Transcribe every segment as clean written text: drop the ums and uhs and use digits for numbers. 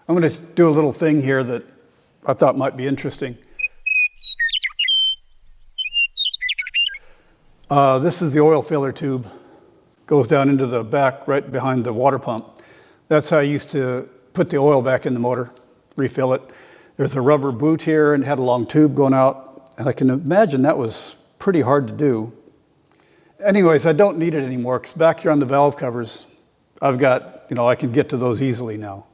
I'm going to do a little thing here that I thought might be interesting. This is the oil filler tube. Goes down into the back right behind the water pump. That's how I used to put the oil back in the motor, refill it. There's a rubber boot here and it had a long tube going out. And I can imagine that was pretty hard to do. Anyways, I don't need it anymore because back here on the valve covers, I've got, I can get to those easily now.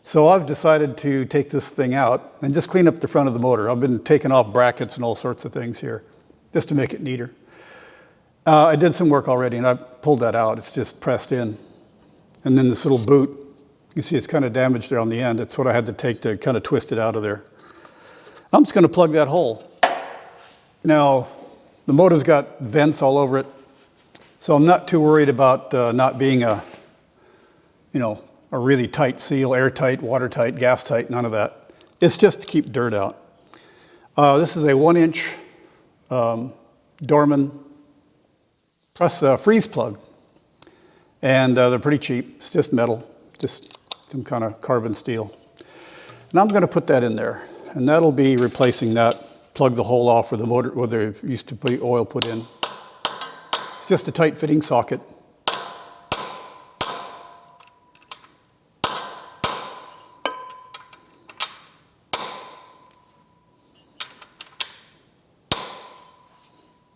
So I've decided to take this thing out and just clean up the front of the motor. I've been taking off brackets and all sorts of things here just to make it neater. I did some work already and I pulled that out. It's just pressed in. And then this little boot, you see it's kind of damaged there on the end. It's what I had to take to kind of twist it out of there. I'm just going to plug that hole. Now, the motor's got vents all over it, so I'm not too worried about not being a really tight seal, airtight, watertight, gas tight, none of that. It's just to keep dirt out. This is a 1-inch Dorman press freeze plug, and they're pretty cheap. It's just metal, just some kind of carbon steel. And I'm going to put that in there, and that'll be replacing that. Plug the hole off where the motor, where they used to put oil put in. It's just a tight fitting socket.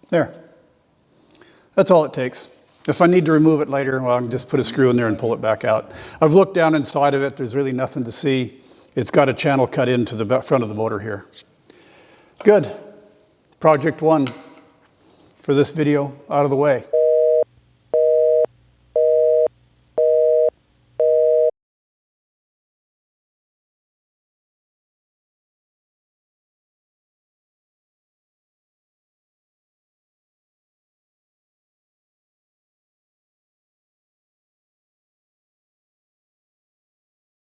There. That's all it takes. If I need to remove it later, well, I can just put a screw in there and pull it back out. I've looked down inside of it. There's really nothing to see. It's got a channel cut into the front of the motor here. Good. Project 1 for this video out of the way.